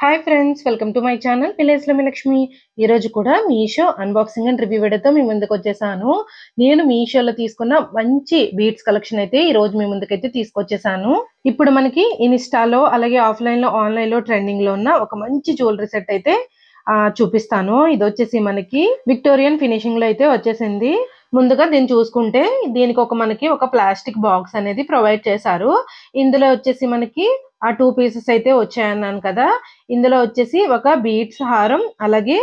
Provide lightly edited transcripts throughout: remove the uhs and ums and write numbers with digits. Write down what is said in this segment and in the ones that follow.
Hi friends, welcome to my channel village లో మీ లక్ష్మి. ఈ రోజు కూడా మీషో అన్బాక్సింగ్ అండ్ రివ్యూ వీడియోతో మీ ముందుకు వచ్చేసాను. నేను మీషోలో తీసుకున్న మంచి బీడ్స్ కలెక్షన్ అయితే ఈ రోజు మీ ముందుకైతే తీసుకొచ్చేసాను. ఇప్పుడు మనకి ఇన్స్టాలో అలాగే ఆఫ్లైన్ లో ఆన్లైన్ లో ట్రెండింగ్ లో ఉన్న ఒక మంచి జ్యువెలరీ సెట్ అయితే చూపిస్తాను. ఇది వచ్చేసి మనకి విక్టోరియన్ ఫినిషింగ్ లో అయితే వచ్చేసింది. ముందుగా దీన్ని చూసుకుంటే దీనికి మనకి ఒక ప్లాస్టిక్ బాక్స్ అనేది ప్రొవైడ్ చేశారు. ఇందులో వచ్చేసి మనకి 2 పీసెస్ అయితే వచ్చాయన్నాను కదా. ఇందులో వచ్చేసి ఒక బీడ్స్ హారం అలాగే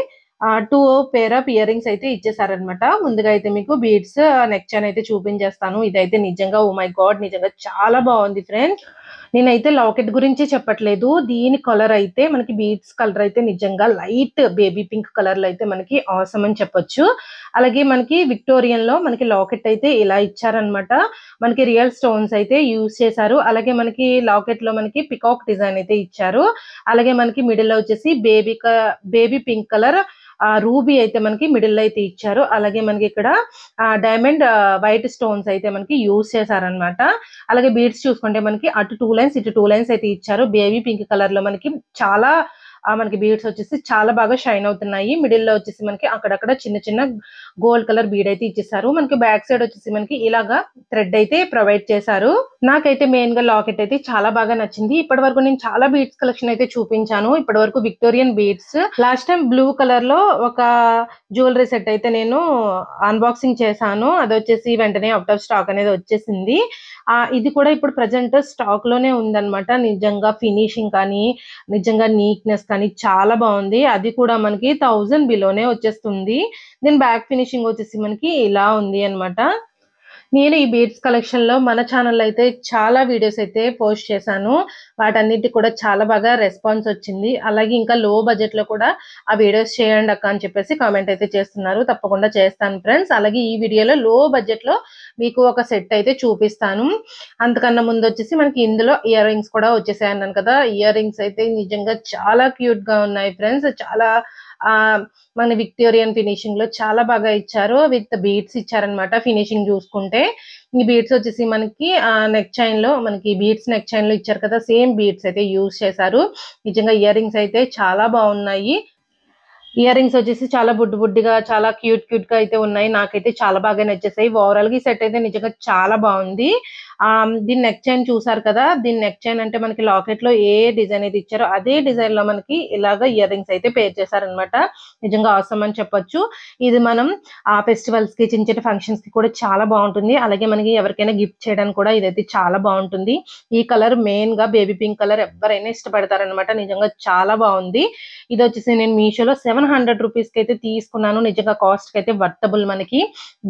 2 పేర్ ఆఫ్ ఇయర్ రింగ్స్ అయితే ఇచ్చేసారనమాట. ముందుగా అయితే మీకు బీడ్స్ నెక్ చైన్ అయితే చూపించేస్తాను. ఇదైతే నిజంగా ఓ మై గాడ్, నిజంగా చాలా బాగుంది ఫ్రెండ్స్. నేనైతే లాకెట్ గురించి చెప్పట్లేదు. దీని కలర్ అయితే మనకి బీడ్స్ కలర్ అయితే నిజంగా లైట్ బేబీ పింక్ కలర్ లో అయితే మనకి ఆసమ్ అని చెప్పొచ్చు. అలాగే మనకి విక్టోరియన్ లో మనకి లాకెట్ అయితే ఇలా ఇచ్చారనమాట. మనకి రియల్ స్టోన్స్ అయితే యూజ్ చేశారు. అలాగే మనకి లాకెట్ లో మనకి పికాక్ డిజైన్ అయితే ఇచ్చారు. అలాగే మనకి మిడిల్ లో వచ్చేసి బేబీ పింక్ కలర్ రూబీ అయితే మనకి మిడిల్ లో అయితే ఇచ్చారు. అలాగే మనకి ఇక్కడ డైమండ్ వైట్ స్టోన్స్ అయితే మనకి యూజ్ చేశారనమాట. అలాగే బీడ్స్ చూసుకుంటే మనకి అటు 2 లైన్స్ ఇటు 2 లైన్స్ అయితే ఇచ్చారు. బేబీ పింక్ కలర్ లో మనకి చాలా మనకి బీడ్స్ వచ్చేసి చాలా బాగా షైన్ అవుతున్నాయి. మిడిల్ లో వచ్చేసి మనకి అక్కడక్కడ చిన్న చిన్న గోల్డ్ కలర్ బీడ్ అయితే ఇచ్చేసారు. మనకి బ్యాక్ సైడ్ వచ్చేసి మనకి ఇలాగా థ్రెడ్ అయితే ప్రొవైడ్ చేశారు. నాకైతే మెయిన్ గా లాకెట్ అయితే చాలా బాగా నచ్చింది. ఇప్పటి వరకు నేను చాలా బీడ్స్ కలెక్షన్ అయితే చూపించాను. ఇప్పటి వరకు Victorian beads, last time blue colour లో ఒక జ్యువెలరీ సెట్ అయితే నేను అన్బాక్సింగ్ చేశాను. అది వచ్చేసి వెంటనే అవుట్ ఆఫ్ స్టాక్ అనేది వచ్చేసింది. ఇది కూడా ఇప్పుడు ప్రెసెంట్ స్టాక్ లోనే ఉందన్నమాట. నిజంగా ఫినిషింగ్ కానీ నిజంగా నీట్నెస్ కానీ చాలా బాగుంది. అది కూడా మనకి 1000 బిలోనే వచ్చేస్తుంది. దీని బ్యాక్ ఫినిషింగ్ వచ్చేసి మనకి ఇలా ఉంది అన్నమాట. నేను ఈ బీడ్స్ కలెక్షన్ లో మన ఛానల్ అయితే చాలా వీడియోస్ అయితే పోస్ట్ చేశాను. వాటన్నిటి కూడా చాలా బాగా రెస్పాన్స్ వచ్చింది. అలాగే ఇంకా లో బడ్జెట్ లో కూడా ఆ వీడియోస్ చేయండి అక్క అని చెప్పేసి కామెంట్ అయితే చేస్తున్నారు. తప్పకుండా చేస్తాను ఫ్రెండ్స్. అలాగే ఈ వీడియోలో లో బడ్జెట్ లో మీకు ఒక సెట్ అయితే చూపిస్తాను. అంతకన్నా ముందు వచ్చేసి మనకి ఇందులో ఇయర్ రింగ్స్ కూడా వచ్చేసాయి అన్నాను కదా. ఇయర్ రింగ్స్ అయితే నిజంగా చాలా క్యూట్ గా ఉన్నాయి ఫ్రెండ్స్. చాలా మన విక్టోరియన్ ఫినిషింగ్ లో చాలా బాగా ఇచ్చారు. విత్ బీడ్స్ ఇచ్చారనమాట. ఫినిషింగ్ చూసుకుంటే ఈ బీడ్స్ వచ్చేసి మనకి నెక్ చైన్ లో మనకి బీడ్స్ నెక్ చైన్ లో ఇచ్చారు కదా, సేమ్ బీడ్స్ అయితే యూజ్ చేశారు. నిజంగా ఇయర్ రింగ్స్ అయితే చాలా బాగున్నాయి. ఇయర్ రింగ్స్ వచ్చేసి చాలా బుడ్డిగా చాలా క్యూట్ గా అయితే ఉన్నాయి. నాకైతే చాలా బాగా నచ్చేసాయి. ఓవరాల్ గా ఈ సెట్ అయితే నిజంగా చాలా బాగుంది. దీని నెక్ చైన్ చూసారు కదా. దీని నెక్ చైన్ అంటే మనకి లాకెట్ లో ఏ డిజైన్ అయితే ఇచ్చారో అదే డిజైన్ లో మనకి ఇలాగా ఇయర్ రింగ్స్ అయితే పేర్ చేశారనమాట. నిజంగా అవసరం అని చెప్పొచ్చు. ఇది మనం ఫెస్టివల్స్ కి చిన్న చిన్న ఫంక్షన్స్ కి కూడా చాలా బాగుంటుంది. అలాగే మనకి ఎవరికైనా గిఫ్ట్ చేయడానికి కూడా ఇదైతే చాలా బాగుంటుంది. ఈ కలర్ మెయిన్ గా బేబీ పింక్ కలర్ ఎవరైనా ఇష్టపడతారనమాట. నిజంగా చాలా బాగుంది. ఇది వచ్చేసి నేను మీషోలో 700 రూపీస్ కి అయితే తీసుకున్నాను. నిజంగా కాస్ట్ కి అయితే వర్తబుల్. మనకి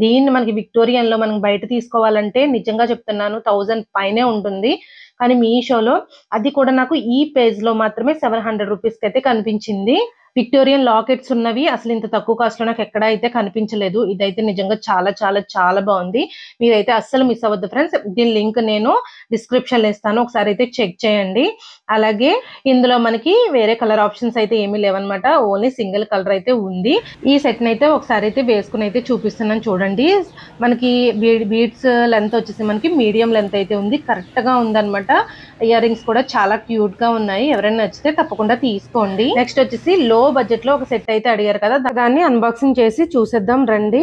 దీన్ని మనకి విక్టోరియన్ లో మనం బయట తీసుకోవాలంటే నిజంగా చెప్తున్నాను 1000 పైనే ఉంటుంది. కానీ మీషోలో అది కూడా నాకు ఈ పేజ్ లో మాత్రమే 700 రూపీస్ కి అయితే కనిపించింది. విక్టోరియన్ లాకెట్స్ ఉన్నవి అసలు ఇంత తక్కువ కాస్ట్ లో నాకు ఎక్కడ అయితే కనిపించలేదు. ఇదైతే నిజంగా చాలా చాలా చాలా బాగుంది. మీరైతే అస్సలు మిస్ అవ్వద్దు ఫ్రెండ్స్. దీని లింక్ నేను డిస్క్రిప్షన్ లో ఇస్తాను, ఒకసారి అయితే చెక్ చేయండి. అలాగే ఇందులో మనకి వేరే కలర్ ఆప్షన్స్ అయితే ఏమీ లేవన్నమాట. ఓన్లీ సింగిల్ కలర్ అయితే ఉంది. ఈ సెట్ ని అయితే ఒకసారి అయితే వేసుకుని అయితే చూపిస్తున్నాను చూడండి. మనకి బీడ్స్ లెంత్ వచ్చేసి మనకి మీడియం లెంత్ అయితే ఉంది. కరెక్ట్ గా ఉందన్నమాట. ఇయర్ రింగ్స్ కూడా చాలా క్యూట్ గా ఉన్నాయి. ఎవరైనా నచ్చితే తప్పకుండా తీసుకోండి. నెక్స్ట్ వచ్చేసి లో బడ్జెట్ లో ఒక సెట్ అయితే అడిగారు కదా, దాన్ని అన్బాక్సింగ్ చేసి చూసేద్దాం రండి.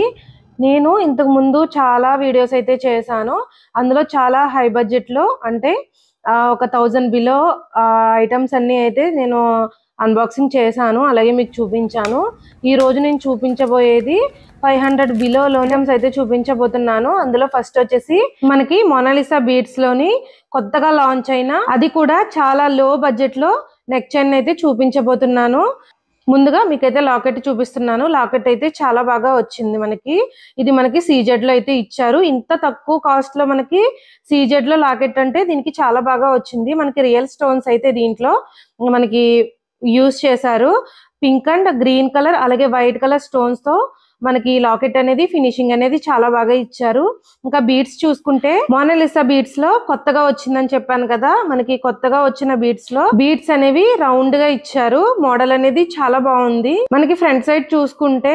నేను ఇంతకు ముందు చాలా వీడియోస్ అయితే చేశాను. అందులో చాలా హై బడ్జెట్ లో అంటే ఒక 1000 బిలో ఐటమ్స్ అన్ని అయితే నేను అన్బాక్సింగ్ చేశాను. అలాగే మీకు చూపించాను. ఈ రోజు నేను చూపించబోయేది 500 బిలో ఐటమ్స్ అయితే చూపించబోతున్నాను. అందులో ఫస్ట్ వచ్చేసి మనకి మొనాలిసా బీడ్స్ లోని కొత్తగా లాంచ్ అయిన, అది కూడా చాలా లో బడ్జెట్ లో నెక్ చైన్ అయితే చూపించబోతున్నాను. ముందుగా మీకైతే లాకెట్ చూపిస్తున్నాను. లాకెట్ అయితే చాలా బాగా వచ్చింది. ఇది మనకి సీజెడ్ లో అయితే ఇచ్చారు. ఇంత తక్కువ కాస్ట్ లో మనకి సీజెడ్ లో లాకెట్ అంటే దీనికి చాలా బాగా వచ్చింది. మనకి రియల్ స్టోన్స్ అయితే దీంట్లో మనకి యూజ్ చేశారు. పింక్ అండ్ గ్రీన్ కలర్ అలాగే వైట్ కలర్ స్టోన్స్ తో మనకి లాకెట్ అనేది ఫినిషింగ్ అనేది చాలా బాగా ఇచ్చారు. ఇంకా బీడ్స్ చూసుకుంటే మోనాలిసా బీడ్స్ లో కొత్తగా వచ్చిందని చెప్పాను కదా. మనకి కొత్తగా వచ్చిన బీడ్స్ లో బీడ్స్ అనేవి రౌండ్ గా ఇచ్చారు. మోడల్ అనేది చాలా బాగుంది. మనకి ఫ్రంట్ సైడ్ చూసుకుంటే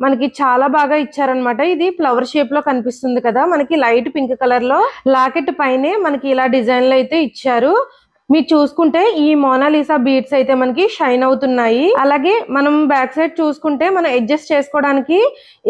మనకి చాలా బాగా ఇచ్చారనమాట. ఇది ఫ్లవర్ షేప్ లో కనిపిస్తుంది కదా. మనకి లైట్ పింక్ కలర్ లో లాకెట్ పైనే మనకి ఇలా డిజైన్ లో అయితే ఇచ్చారు. మీరు చూసుకుంటే ఈ మోనాలిసా బీడ్స్ అయితే మనకి షైన్ అవుతున్నాయి. అలాగే మనం బ్యాక్ సైడ్ చూసుకుంటే మనం అడ్జస్ట్ చేసుకోవడానికి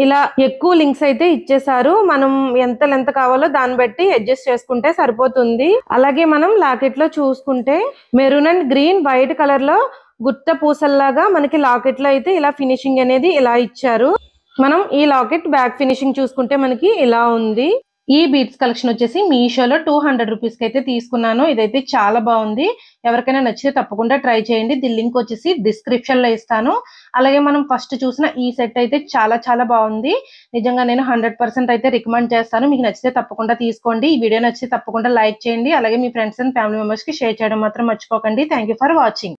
ఇలా ఎక్కువ లింక్స్ అయితే ఇచ్చేసారు. మనం ఎంత లెంత్ కావాలో దాన్ని బట్టి అడ్జస్ట్ చేసుకుంటే సరిపోతుంది. అలాగే మనం లాకెట్ లో చూసుకుంటే maroon and green white colour లో గుత్త పూసల్లాగా మనకి లాకెట్ లో అయితే ఇలా ఫినిషింగ్ అనేది ఇలా ఇచ్చారు. మనం ఈ లాకెట్ బ్యాక్ ఫినిషింగ్ చూసుకుంటే మనకి ఇలా ఉంది. ఈ బీడ్స్ కలెక్షన్ వచ్చేసి మీషోలో 200 రూపీస్ కి అయితే తీసుకున్నాను. ఇదైతే చాలా బాగుంది. ఎవరికైనా నచ్చితే తప్పకుండా ట్రై చేయండి. దీని లింక్ వచ్చేసి డిస్క్రిప్షన్ లో ఇస్తాను. అలాగే మనం ఫస్ట్ చూసిన ఈ సెట్ అయితే చాలా చాలా బాగుంది. నిజంగా నేను 100% అయితే రికమెండ్ చేస్తాను. మీకు నచ్చితే తప్పకుండా తీసుకోండి. ఈ వీడియో నచ్చితే తప్పకుండా లైక్ చేయండి. అలాగే మీ ఫ్రెండ్స్ అండ్ ఫ్యామిలీ మెంబర్స్ కి షేర్ చేయడం మాత్రం మర్చిపోకండి. Thank you for watching.